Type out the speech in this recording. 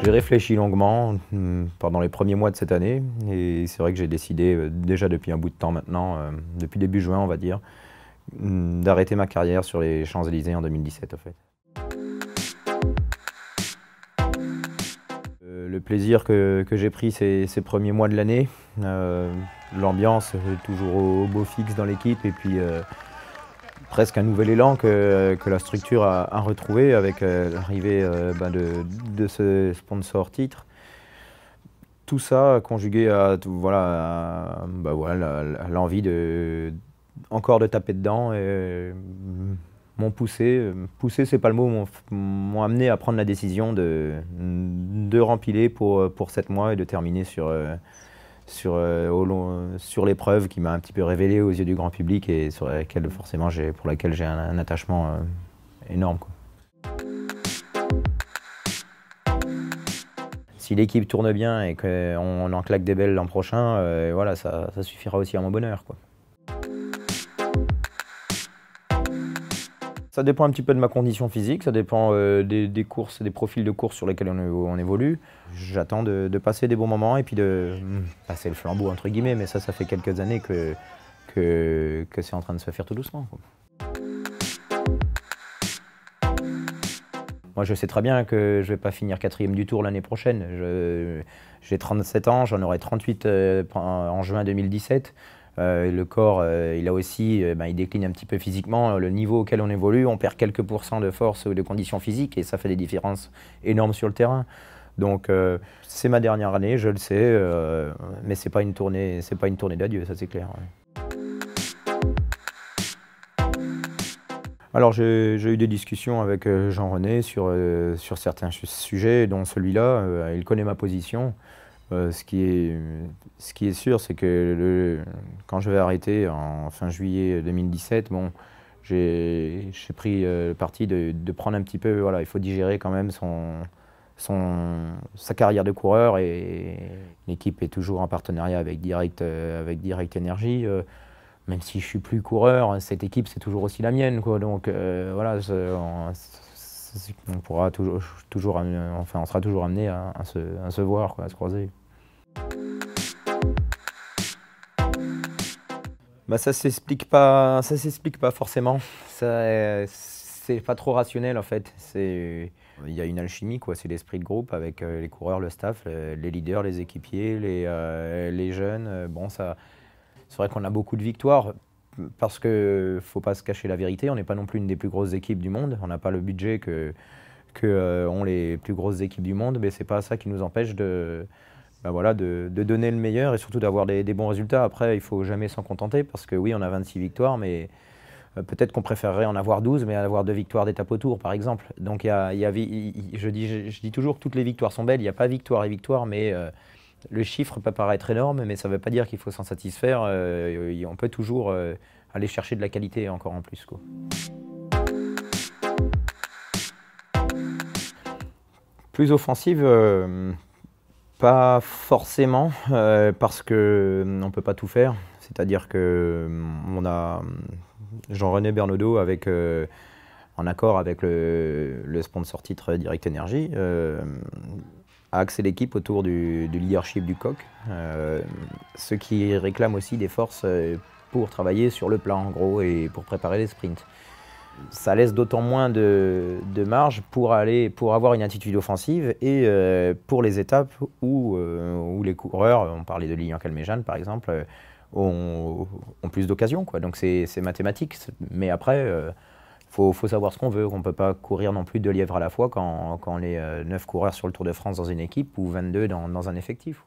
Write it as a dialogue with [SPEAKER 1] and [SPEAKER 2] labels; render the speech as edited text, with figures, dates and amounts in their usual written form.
[SPEAKER 1] J'ai réfléchi longuement pendant les premiers mois de cette année et c'est vrai que j'ai décidé déjà depuis un bout de temps maintenant, depuis début juin on va dire, d'arrêter ma carrière sur les Champs-Élysées en 2017 en fait. Le plaisir que j'ai pris ces premiers mois de l'année, l'ambiance toujours au beau fixe dans l'équipe et puis presque un nouvel élan que la structure a retrouvé avec l'arrivée de ce sponsor titre. Tout ça conjugué à l'envie encore de taper dedans et m'ont poussé. Pousser, c'est pas le mot, m'ont amené à prendre la décision de rempiler pour 7 mois et de terminer sur l'épreuve qui m'a un petit peu révélé aux yeux du grand public et sur laquelle forcément pour laquelle j'ai un attachement énorme, quoi. Si l'équipe tourne bien et qu'on en claque des belles l'an prochain, voilà, ça suffira aussi à mon bonheur, quoi. Ça dépend un petit peu de ma condition physique, ça dépend des courses, des profils de course sur lesquels on évolue. J'attends de passer des bons moments et puis de passer le flambeau entre guillemets, mais ça fait quelques années que c'est en train de se faire tout doucement, quoi. Moi je sais très bien que je ne vais pas finir 4e du tour l'année prochaine. J'ai 37 ans, j'en aurai 38 en juin 2017. Le corps, il a aussi, il décline un petit peu physiquement. Le niveau auquel on évolue, on perd quelques pourcents de force ou de conditions physiques et ça fait des différences énormes sur le terrain. Donc c'est ma dernière année, je le sais, mais c'est pas une tournée d'adieu, ça c'est clair. Ouais. Alors j'ai eu des discussions avec Jean-René sur certains sujets, dont celui-là. Il connaît ma position. Ce qui est sûr, c'est que quand je vais arrêter en fin juillet 2017, bon, j'ai pris le parti de prendre un petit peu, voilà, il faut digérer quand même sa carrière de coureur et l'équipe est toujours en partenariat avec Direct Energy. Même si je suis plus coureur, cette équipe c'est toujours aussi la mienne, quoi. Donc voilà, on pourra toujours on sera toujours amené à se voir, quoi, à se croiser. Bah, ça s'explique pas forcément. C'est pas trop rationnel en fait. Il y a une alchimie, quoi. C'est l'esprit de groupe avec les coureurs, le staff, les leaders, les équipiers, les jeunes. Bon, c'est vrai qu'on a beaucoup de victoires parce que faut pas se cacher la vérité. On n'est pas non plus une des plus grosses équipes du monde. On n'a pas le budget que ont les plus grosses équipes du monde, mais c'est pas ça qui nous empêche de donner le meilleur et surtout d'avoir des bons résultats. Après, il faut jamais s'en contenter parce que oui, on a 26 victoires, mais peut-être qu'on préférerait en avoir 12, mais avoir 2 victoires d'étape au tour, par exemple. Donc je dis toujours que toutes les victoires sont belles. Il n'y a pas victoire et victoire, mais le chiffre peut paraître énorme, mais ça ne veut pas dire qu'il faut s'en satisfaire. On peut toujours aller chercher de la qualité encore en plus, quoi. Plus offensive, pas forcément, parce qu'on ne peut pas tout faire. C'est-à-dire qu'on a Jean-René Bernaudot en accord avec le sponsor titre Direct Energy, a axé l'équipe autour du leadership du coq, ce qui réclame aussi des forces pour travailler sur le plan en gros et pour préparer les sprints. Ça laisse d'autant moins de marge pour avoir une attitude offensive et pour les étapes où les coureurs, on parlait de Lilian Calmejane par exemple, ont plus d'occasions, quoi. Donc c'est mathématique, mais après faut savoir ce qu'on veut. On ne peut pas courir non plus 2 lièvres à la fois quand on est 9 coureurs sur le Tour de France dans une équipe ou 22 dans un effectif.